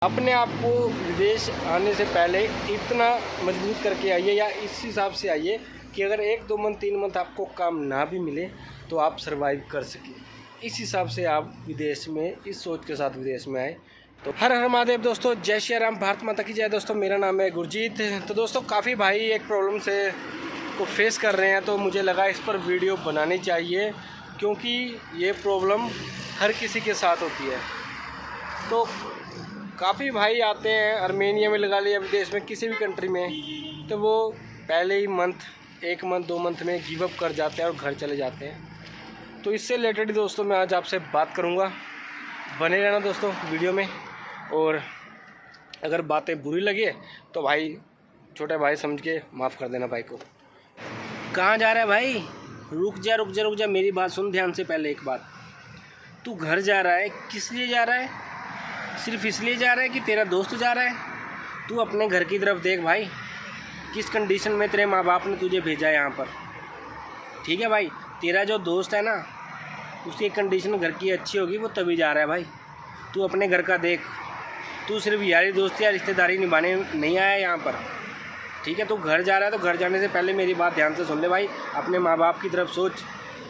अपने आप को विदेश आने से पहले इतना मजबूत करके आइए, या इस हिसाब से आइए कि अगर 1-2 मंथ 3 मंथ आपको काम ना भी मिले तो आप सर्वाइव कर सकें। इस हिसाब से आप विदेश में इस सोच के साथ विदेश में आए। तो हर हर महादेव दोस्तों, जय श्री राम, भारत माता की जय। दोस्तों मेरा नाम है गुरजीत। तो दोस्तों काफ़ी भाई एक प्रॉब्लम से को फेस कर रहे हैं, तो मुझे लगा इस पर वीडियो बनानी चाहिए, क्योंकि ये प्रॉब्लम हर किसी के साथ होती है। तो काफ़ी भाई आते हैं आर्मेनिया में, लगा लिया विदेश में, किसी भी कंट्री में, तो वो पहले ही मंथ 1 मंथ 2 मंथ में गिव अप कर जाते हैं और घर चले जाते हैं। तो इससे रिलेटेड दोस्तों मैं आज आपसे बात करूंगा, बने रहना दोस्तों वीडियो में। और अगर बातें बुरी लगे तो भाई छोटे भाई समझ के माफ़ कर देना भाई को। कहाँ जा रहा है भाई? रुक जा रुक जा रुक जा, मेरी बात सुन ध्यान से। पहले एक बात, तू घर जा रहा है, किस लिए जा रहा है? सिर्फ इसलिए जा रहा है कि तेरा दोस्त जा रहा है? तू अपने घर की तरफ देख भाई, किस कंडीशन में तेरे माँ बाप ने तुझे भेजा है यहाँ पर। ठीक है भाई, तेरा जो दोस्त है ना, उसकी कंडीशन घर की अच्छी होगी, वो तभी जा रहा है भाई। तू अपने घर का देख। तू सिर्फ यारी दोस्ती या रिश्तेदारी निभाने नहीं आया यहाँ पर। ठीक है, तू घर जा रहा है तो घर जाने से पहले मेरी बात ध्यान से सुन ले भाई। अपने माँ बाप की तरफ सोच,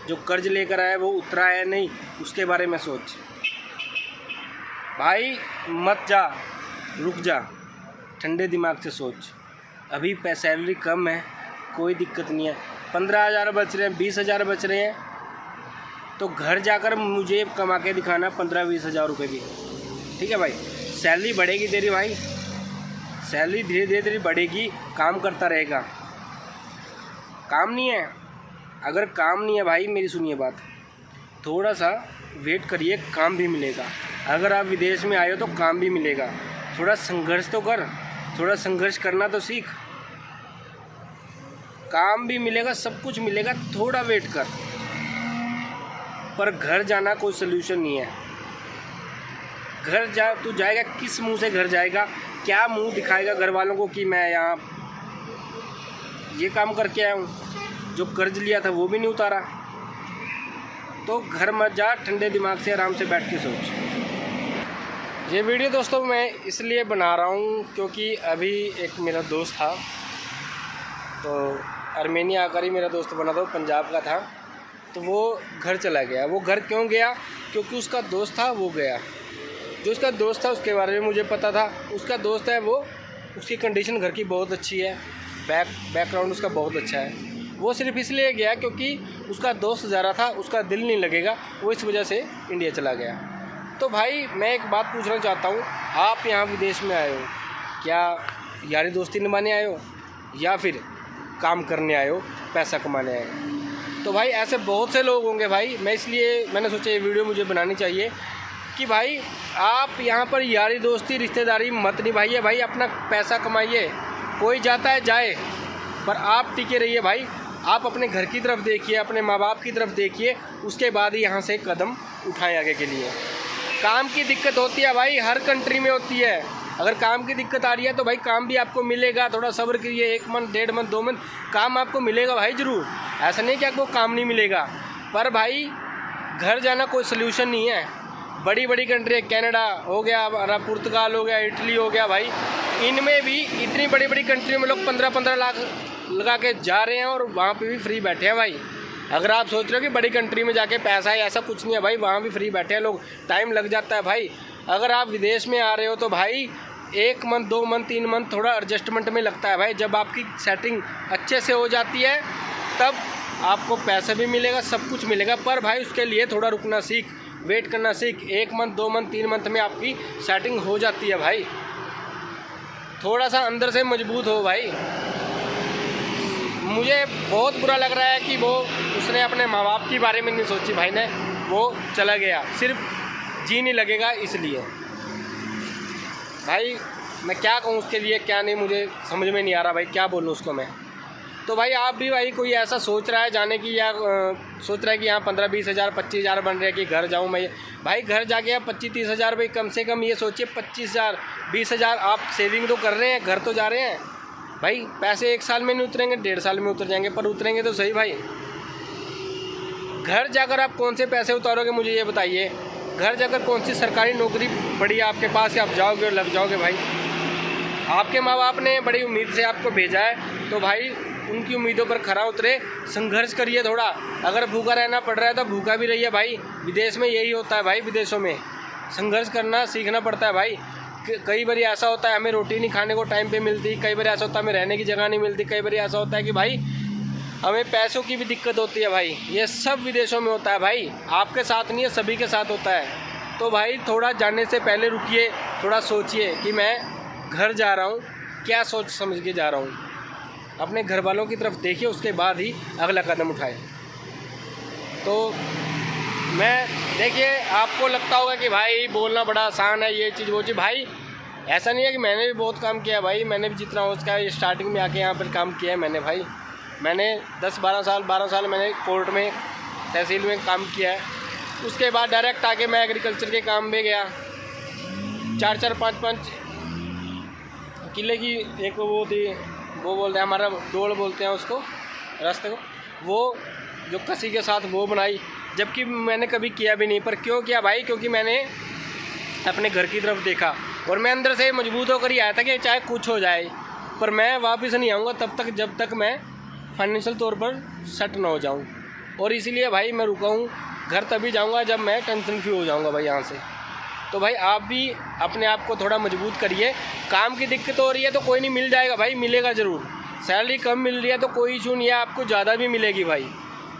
जो कर्ज लेकर आया वो उतरा है नहीं, उसके बारे में सोच भाई। मत जा, रुक जा, ठंडे दिमाग से सोच। अभी सैलरी कम है, कोई दिक्कत नहीं है। 15,000 बच रहे हैं, 20,000 बच रहे हैं, तो घर जाकर मुझे कमा के दिखाना 15-20 हज़ार रुपये की। ठीक है भाई, सैलरी बढ़ेगी तेरी भाई, सैलरी धीरे धीरे तेरी बढ़ेगी, काम करता रहेगा। काम नहीं है, अगर काम नहीं है भाई मेरी सुनिए बात, थोड़ा सा वेट करिए, काम भी मिलेगा। अगर आप विदेश में आए हो तो काम भी मिलेगा। थोड़ा संघर्ष तो कर, थोड़ा संघर्ष करना तो सीख। काम भी मिलेगा, सब कुछ मिलेगा, थोड़ा वेट कर। पर घर जाना कोई सलूशन नहीं है। घर जा, तू जाएगा किस मुंह से घर जाएगा? क्या मुंह दिखाएगा घर वालों को कि मैं यहाँ ये काम करके आया हूँ? जो कर्ज लिया था वो भी नहीं उतारा। तो घर मत जा, ठंडे दिमाग से आराम से बैठ के सोच। ये वीडियो दोस्तों मैं इसलिए बना रहा हूँ क्योंकि अभी एक मेरा दोस्त था, तो आर्मेनिया आकर ही मेरा दोस्त बना था, वो पंजाब का था, तो वो घर चला गया। वो घर क्यों गया? क्योंकि उसका दोस्त था वो गया। जो उसका दोस्त था उसके बारे में मुझे पता था। उसका दोस्त है वो, उसकी कंडीशन घर की बहुत अच्छी है, बैकग्राउंड उसका बहुत अच्छा है। वो सिर्फ इसलिए गया क्योंकि उसका दोस्त जा रहा था, उसका दिल नहीं लगेगा, वो इस वजह से इंडिया चला गया। तो भाई मैं एक बात पूछना चाहता हूँ, आप यहाँ विदेश में आए हो, क्या यारी दोस्ती निभाने आए हो या फिर काम करने आए हो, पैसा कमाने आए हो? तो भाई ऐसे बहुत से लोग होंगे भाई। मैंने सोचा ये वीडियो मुझे बनानी चाहिए कि भाई आप यहाँ पर यारी दोस्ती रिश्तेदारी मत निभाइए भाई, अपना पैसा कमाइए। कोई जाता है जाए, पर आप टिके रहिए भाई। आप अपने घर की तरफ देखिए, अपने माँ बाप की तरफ देखिए, उसके बाद ही यहाँ से कदम उठाएं आगे के लिए। काम की दिक्कत होती है भाई, हर कंट्री में होती है। अगर काम की दिक्कत आ रही है तो भाई काम भी आपको मिलेगा। थोड़ा सब्र करिए, 1 मंथ 1.5 मंथ 2 मंथ काम आपको मिलेगा भाई ज़रूर। ऐसा नहीं कि आपको काम नहीं मिलेगा, पर भाई घर जाना कोई सल्यूशन नहीं है। बड़ी बड़ी कंट्री, कनाडा हो गया, पुर्तगाल हो गया, इटली हो गया भाई, इनमें भी इतनी बड़ी बड़ी कंट्रियों में लोग 15-15 लाख लगा के जा रहे हैं और वहाँ पे भी फ्री बैठे हैं भाई। अगर आप सोच रहे हो कि बड़ी कंट्री में जाके पैसा है, ऐसा कुछ नहीं है भाई, वहाँ भी फ्री बैठे हैं लोग। टाइम लग जाता है भाई। अगर आप विदेश में आ रहे हो तो भाई 1 मंथ 2 मंथ 3 मंथ थोड़ा एडजस्टमेंट में लगता है भाई। जब आपकी सेटिंग अच्छे से हो जाती है तब आपको पैसा भी मिलेगा, सब कुछ मिलेगा। पर भाई उसके लिए थोड़ा रुकना सीख, वेट करना सीख। 1 मंथ 2 मंथ 3 मंथ में आपकी सेटिंग हो जाती है भाई। थोड़ा सा अंदर से मजबूत हो भाई। मुझे बहुत बुरा लग रहा है कि उसने अपने माँ बाप के बारे में नहीं सोची भाई ने, वो चला गया। सिर्फ जी नहीं लगेगा इसलिए भाई। मैं क्या कहूँ उसके लिए, क्या नहीं, मुझे समझ में नहीं आ रहा भाई, क्या बोलूँ उसको मैं। तो भाई आप भी भाई कोई ऐसा सोच रहा है जाने की, या सोच रहा है कि यहाँ 15-20 हज़ार 25 हज़ार बन रहे हैं कि घर जाऊँ मैं, भाई घर जाके आप 25-30 हज़ार भाई कम से कम ये सोचिए 25 हज़ार 20 हज़ार आप सेविंग तो कर रहे हैं, घर तो जा रहे हैं भाई। पैसे 1 साल में नहीं उतरेंगे, 1.5 साल में उतर जाएंगे, पर उतरेंगे तो सही भाई। घर जाकर आप कौन से पैसे उतारोगे मुझे ये बताइए। घर जाकर कौन सी सरकारी नौकरी पड़ी है आपके पास कि आप जाओगे और लग जाओगे भाई। आपके माँ बाप ने बड़ी उम्मीद से आपको भेजा है, तो भाई उनकी उम्मीदों पर खरा उतरे, संघर्ष करिए थोड़ा। अगर भूखा रहना पड़ रहा है तो भूखा भी रहिए भाई। विदेश में यही होता है भाई, विदेशों में संघर्ष करना सीखना पड़ता है भाई। कई बार ऐसा होता है हमें रोटी नहीं खाने को टाइम पे मिलती, कई बार ऐसा होता है हमें रहने की जगह नहीं मिलती, कई बार ऐसा होता है कि भाई हमें पैसों की भी दिक्कत होती है भाई। ये सब विदेशों में होता है भाई, आपके साथ नहीं है, सभी के साथ होता है। तो भाई थोड़ा जाने से पहले रुकिए, थोड़ा सोचिए कि मैं घर जा रहा हूँ, क्या सोच समझ के जा रहा हूँ। अपने घर वालों की तरफ देखिए, उसके बाद ही अगला कदम उठाएं। तो मैं देखिए, आपको लगता होगा कि भाई बोलना बड़ा आसान है, ये चीज़ वो चीज़। भाई ऐसा नहीं है कि मैंने भी बहुत काम किया भाई, मैंने भी जितना हो सका स्टार्टिंग में आके यहाँ पर काम किया है मैंने भाई। मैंने 12 साल मैंने कोर्ट में, तहसील में काम किया है। उसके बाद डायरेक्ट आके मैं एग्रीकल्चर के काम में गया। 4 5 किले की एक वो थी, वो बोलते हैं हमारा डोल बोलते हैं उसको, रास्ते को, वो जो कसी के साथ वो बनाई, जबकि मैंने कभी किया भी नहीं। पर क्यों किया भाई? क्योंकि मैंने अपने घर की तरफ देखा और मैं अंदर से मजबूत होकर ही आया था कि चाहे कुछ हो जाए, पर मैं वापस नहीं आऊँगा तब तक जब तक मैं फाइनेंशियल तौर पर सेट ना हो जाऊँ। और इसीलिए भाई मैं रुका हूँ। घर तभी जाऊँगा जब मैं टेंशन फ्री हो जाऊँगा भाई यहाँ से। तो भाई आप भी अपने आप को थोड़ा मजबूत करिए। काम की दिक्कत हो रही है तो कोई नहीं, मिल जाएगा भाई, मिलेगा ज़रूर। सैलरी कम मिल रही है तो कोई इशू नहीं है, आपको ज़्यादा भी मिलेगी भाई।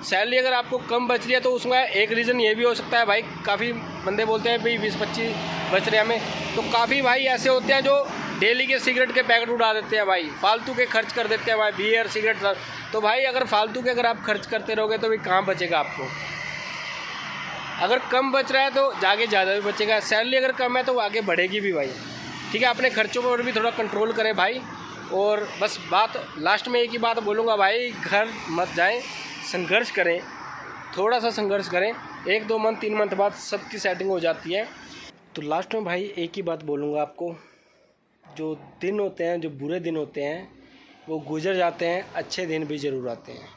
सैलरी अगर आपको कम बच रही है तो उसमें एक रीज़न ये भी हो सकता है भाई, काफ़ी बंदे बोलते हैं भाई 20-25 बच रहे हैं हमें, तो काफ़ी भाई ऐसे होते हैं जो डेली के सिगरेट के पैकेट उड़ा देते हैं भाई, फालतू के खर्च कर देते हैं भाई, बियर सिगरेट। तो भाई अगर फालतू के अगर आप खर्च करते रहोगे तो भाई कहाँ बचेगा आपको। अगर कम बच रहा है तो जाके ज़्यादा भी बचेगा। सैलरी अगर कम है तो आगे बढ़ेगी भी भाई। ठीक है, अपने खर्चों पर भी थोड़ा कंट्रोल करें भाई। और बस बात लास्ट में एक ही बात बोलूँगा भाई, घर मत जाएं, संघर्ष करें, थोड़ा सा संघर्ष करें। 1-2 मंथ 3 मंथ बाद सबकी सेटिंग हो जाती है। तो लास्ट में भाई एक ही बात बोलूँगा आपको, जो दिन होते हैं, जो बुरे दिन होते हैं वो गुजर जाते हैं, अच्छे दिन भी ज़रूर आते हैं।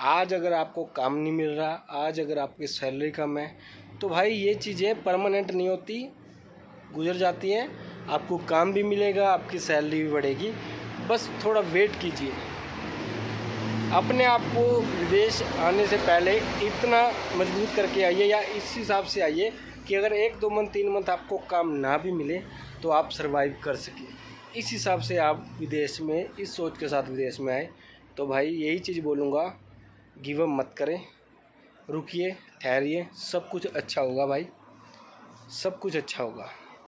आज अगर आपको काम नहीं मिल रहा, आज अगर आपकी सैलरी कम है, तो भाई ये चीज़ें परमानेंट नहीं होती, गुजर जाती हैं। आपको काम भी मिलेगा, आपकी सैलरी भी बढ़ेगी, बस थोड़ा वेट कीजिए। अपने आप को विदेश आने से पहले इतना मजबूत करके आइए, या इस हिसाब से आइए कि अगर 1-2 मंथ 3 मंथ आपको काम ना भी मिले तो आप सर्वाइव कर सकें। इस हिसाब से आप विदेश में, इस सोच के साथ विदेश में आए। तो भाई यही चीज़ बोलूँगा, गिव अप मत करें, रुकिए, ठहरिए, सब कुछ अच्छा होगा भाई, सब कुछ अच्छा होगा।